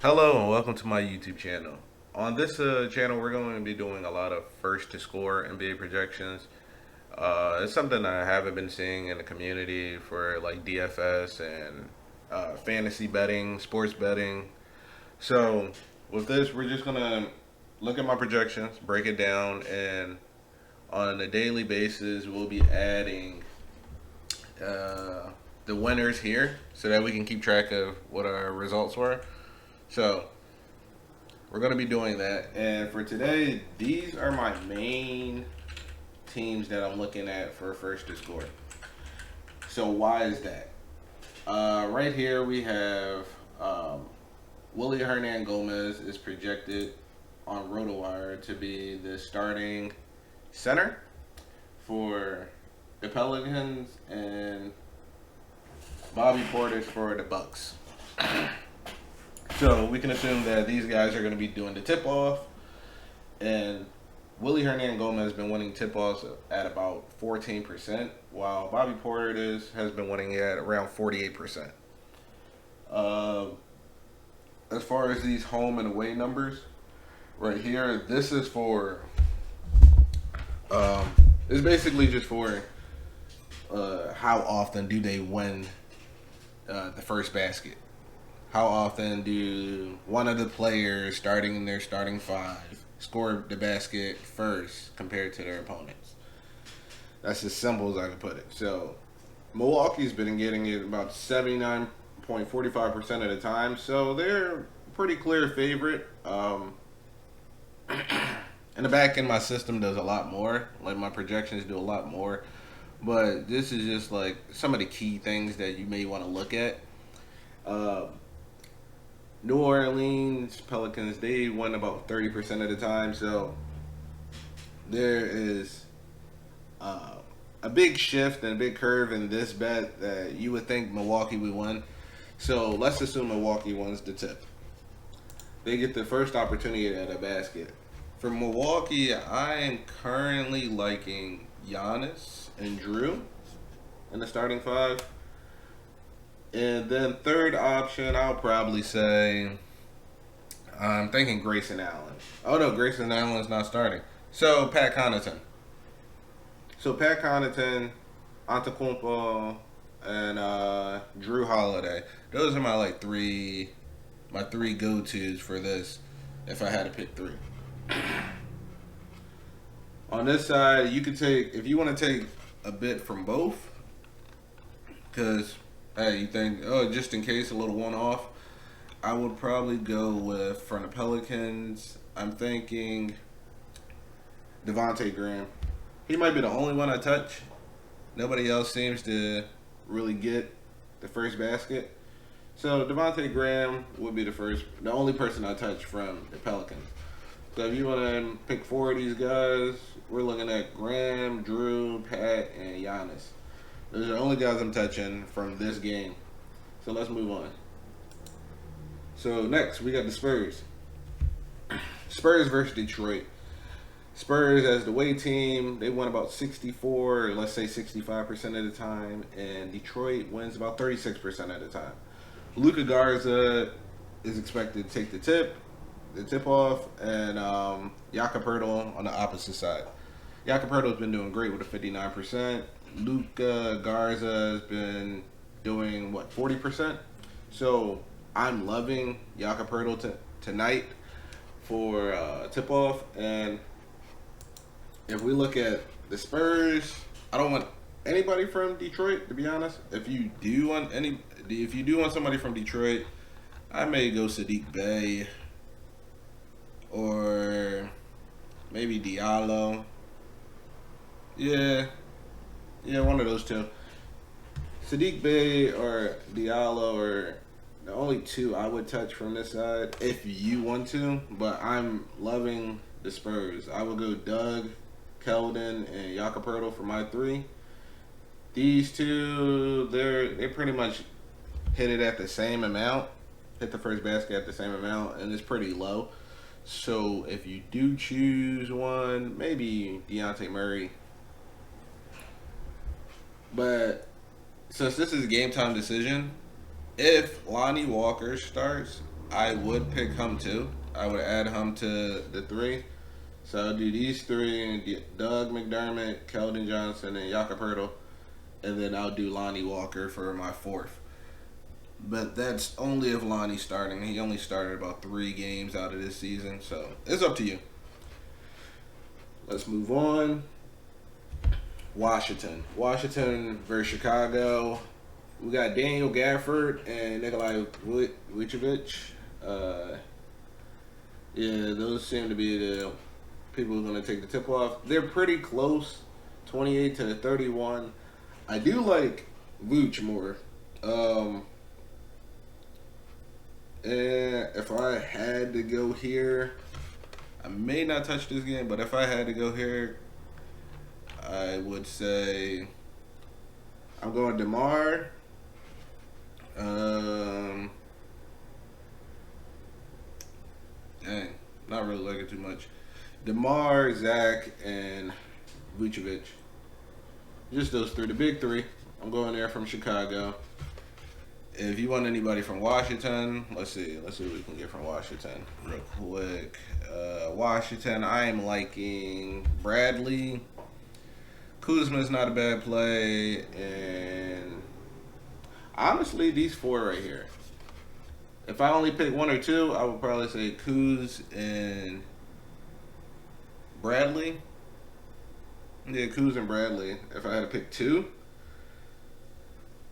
Hello and welcome to my YouTube channel. On this channel, we're going to be doing a lot of first to score NBA projections. It's something I haven't been seeing in the community for like DFS and fantasy betting, sports betting. So with this, we're just gonna look at my projections, break it down, and on a daily basis, we'll be adding uh, the winners here so that we can keep track of what our results were. So we're going to be doing that. And for today, these are my main teams that I'm looking at for first to score. So why is that? Right here we have Willie Hernan Gomez is projected on RotoWire to be the starting center for the Pelicans and Bobby Portis for the Bucks. So we can assume that these guys are going to be doing the tip off, and Willie Hernan Gomez has been winning tip offs at about 14%, while Bobby Portis has been winning at around 48%. Uh, as far as these home and away numbers, right here, this is for, um, it's basically just for how often do they win the first basket. How often do one of the players starting in their starting five score the basket first compared to their opponents? That's as simple as I can put it. So Milwaukee's been getting it about 79.45% of the time, so they're a pretty clear favorite. In the back end, my system does a lot more. Like my projections do a lot more, but this is just like some of the key things that you may want to look at. Uh, New Orleans Pelicans, they won about 30% of the time, so there is uh, a big shift and a big curve in this bet that you would think Milwaukee would win. So let's assume Milwaukee wins the tip. They get the first opportunity at a basket. For Milwaukee, I am currently liking Giannis and Drew in the starting five. And then third option, I'll probably say I'm thinking Grayson Allen. Oh no, Grayson Allen's not starting. So Pat Connaughton. So Pat Connaughton, Antetokounmpo, and Drew Holiday. Those are my three go tos for this. If I had to pick three. On this side, you could take if you want to take a bit from both, because hey, you think just in case a little one off. I would probably go with from the Pelicans. I'm thinking Devontae Graham. He might be the only one I touch. Nobody else seems to really get the first basket. So Devontae Graham would be the only person I touch from the Pelicans. So if you want to pick four of these guys, we're looking at Graham, Drew, Pat, and Giannis. Those are the only guys I'm touching from this game. So let's move on. So next, we got the Spurs. Spurs versus Detroit. Spurs as the away team, they won about 64, let's say 65% of the time, and Detroit wins about 36% of the time. Luka Garza is expected to take the tip off, and Jakob Poeltl on the opposite side. Jakob Poeltl's been doing great with a 59%. Luka Garza has been doing 40%. So I'm loving Jakob Poeltl tonight for tip off. And if we look at the Spurs, I don't want anybody from Detroit, to be honest. If you do want somebody from Detroit, I may go Sadiq Bey or maybe Diallo. Yeah, one of those two. Sadiq Bey or Diallo are the only two I would touch from this side if you want to. But I'm loving the Spurs. I would go Doug, Keldon, and Jakob Poeltl for my three. These two, they pretty much hit it at the same amount. Hit the first basket at the same amount, and it's pretty low. So if you do choose one, maybe Dejounte Murray. But since this is a game time decision, if Lonnie Walker starts, I would pick Hum too. I would add Hum to the three. So I'll do these three and get Doug McDermott, Keldon Johnson, and Jakob Hurtle. And then I'll do Lonnie Walker for my fourth. But that's only if Lonnie's starting. He only started about 3 games out of this season. So it's up to you. Let's move on. Washington versus Chicago. We got Daniel Gafford and Nikolai Vucevic. Yeah, those seem to be the people who are going to take the tip off. They're pretty close, 28-31. I do like Vooch more. And if I had to go here, I may not touch this game, but if I had to go here, I would say I'm going DeMar. Dang, not really liking too much. DeMar, Zach, and Vucevic. Just those three, the big three. I'm going there from Chicago. If you want anybody from Washington, let's see what we can get from Washington real quick. Washington, I am liking Bradley. Kuzma's not a bad play, and honestly, these 4 right here. If I only pick 1 or 2, I would probably say Kuz and Bradley. Yeah, Kuz and Bradley. If I had to pick 2.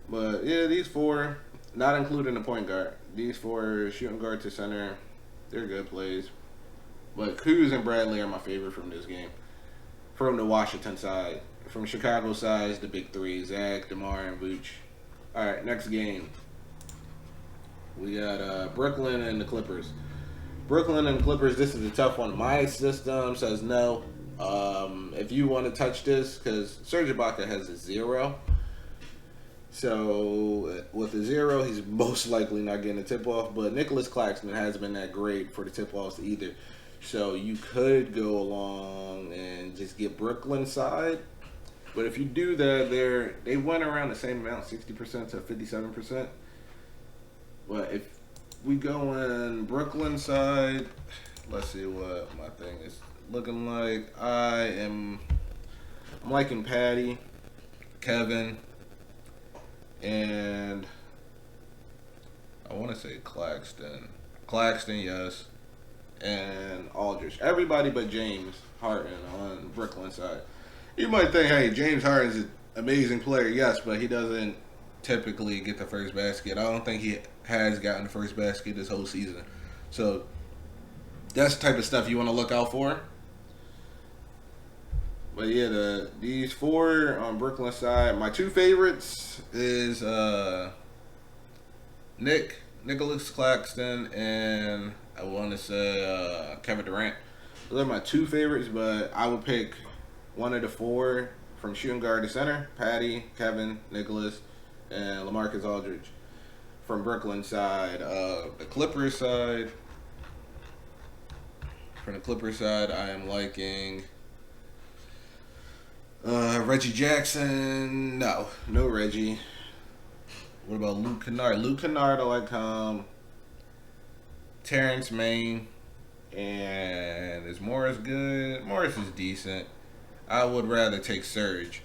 But yeah, these 4, not including the point guard. These 4 shooting guard to center, they're good plays. But Kuz and Bradley are my favorite from this game. From the Washington side. From Chicago side, the big 3, Zach, DeMar, and Vooch. All right, next game. We got Brooklyn and the Clippers. Brooklyn and the Clippers, this is a tough one. My system says no. If you want to touch this, because Serge Ibaka has a 0. So with a 0, he's most likely not getting a tip-off. But Nicholas Claxton hasn't been that great for the tip-offs either. So you could go along and just get Brooklyn side. But if you do that, they went around the same amount, 60% to 57%. But if we go in Brooklyn side, let's see what my thing is looking like. I'm liking Patty, Kevin, and I want to say Claxton. Claxton, yes. And Aldridge. Everybody but James Harden on Brooklyn side. You might think, hey, James Harden's an amazing player, yes, but he doesn't typically get the first basket. I don't think he has gotten the first basket this whole season. So that's the type of stuff you want to look out for. But yeah, these 4 on Brooklyn side, my 2 favorites is Nicholas Claxton, and I want to say Kevin Durant. Those are my 2 favorites, but I would pick one of the 4 from shooting guard to center: Patty, Kevin, Nicholas, and LaMarcus Aldridge. From Brooklyn side, the Clippers side. From the Clippers side, I am liking Reggie Jackson. No Reggie. What about Luke Kennard? Luke Kennard, I like Terrence Mann. And is Morris good? Morris is decent. I would rather take Serge.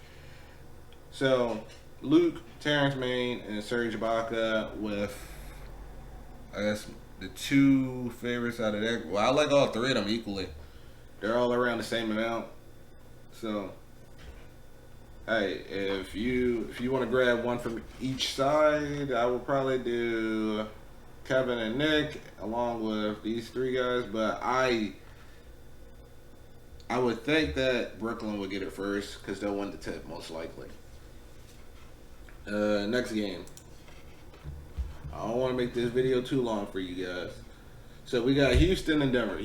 So, Luke, Terrence Mann, and Serge Ibaka with, I guess, the 2 favorites out of that. Well, I like all 3 of them equally. They're all around the same amount. So, hey, if you want to grab one from each side, I would probably do Kevin and Nick along with these 3 guys. But I would think that Brooklyn would get it first because they'll win the tip most likely. Next game. I don't want to make this video too long for you guys. So we got Houston and Denver.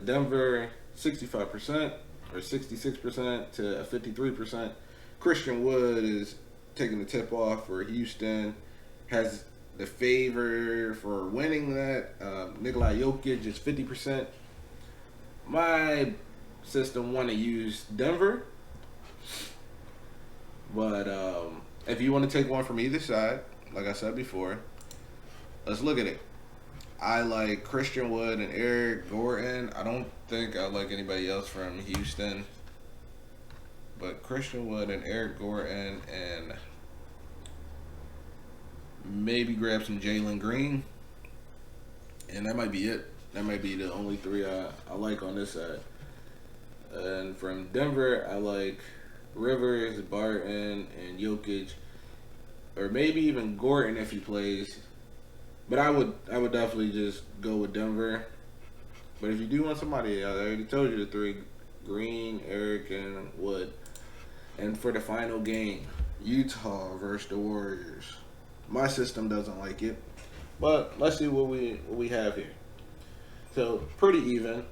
Denver 65% or 66% to 53%. Christian Wood is taking the tip off for Houston. Has the favor for winning that. Nikola Jokic is 50%. My system want to use Denver. But if you want to take one from either side, like I said before, let's look at it. I like Christian Wood and Eric Gordon. I don't think I like anybody else from Houston. But Christian Wood and Eric Gordon, and maybe grab some Jalen Green. And that might be it. That might be the only three I like on this side. And from Denver, I like Rivers, Barton, and Jokic, or maybe even Gordon if he plays. But I would definitely just go with Denver. But if you do want somebody, I already told you the three: Green, Eric, and Wood. And for the final game, Utah versus the Warriors. My system doesn't like it, but let's see what we have here. So pretty even.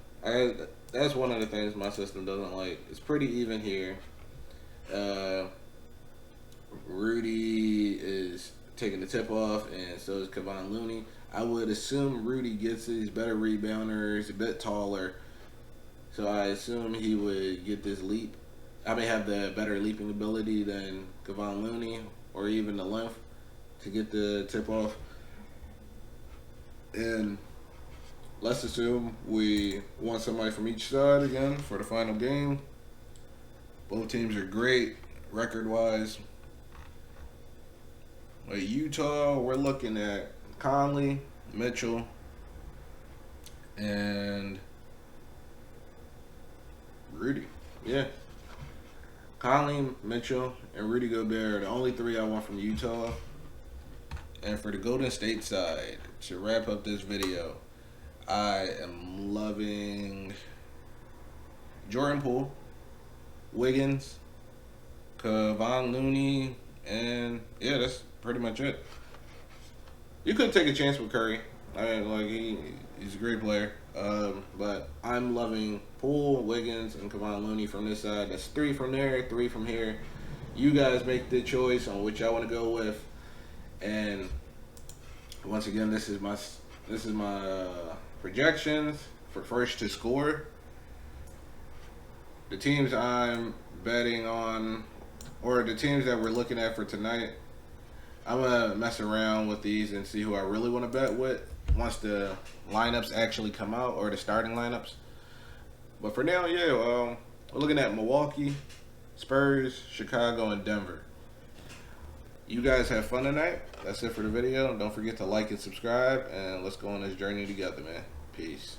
That's one of the things my system doesn't like. It's pretty even here. Rudy is taking the tip off, and so is Kevon Looney. I would assume Rudy gets it. He's a better rebounder. He's a bit taller, so I assume he would get this leap. I may have the better leaping ability than Kevon Looney, or even the length to get the tip off. And let's assume we want somebody from each side again for the final game. Both teams are great record-wise. With Utah, we're looking at Conley, Mitchell, and Rudy. Yeah. Conley, Mitchell, and Rudy Gobert are the only three I want from Utah. And for the Golden State side, to wrap up this video, I am loving Jordan Poole, Wiggins, Kevon Looney, and yeah, that's pretty much it. You could take a chance with Curry. I mean, like he's a great player. But I'm loving Poole, Wiggins, and Kevon Looney from this side. That's 3 from there, 3 from here. You guys make the choice on which y'all want to go with. And once again, this is my projections for first to score. The teams I'm betting on, or the teams that we're looking at for tonight, I'm going to mess around with these and see who I really want to bet with once the lineups actually come out, or the starting lineups. But for now, yeah, we're looking at Milwaukee, Spurs, Chicago, and Denver. You guys have fun tonight. That's it for the video. Don't forget to like and subscribe, and let's go on this journey together, man. Peace.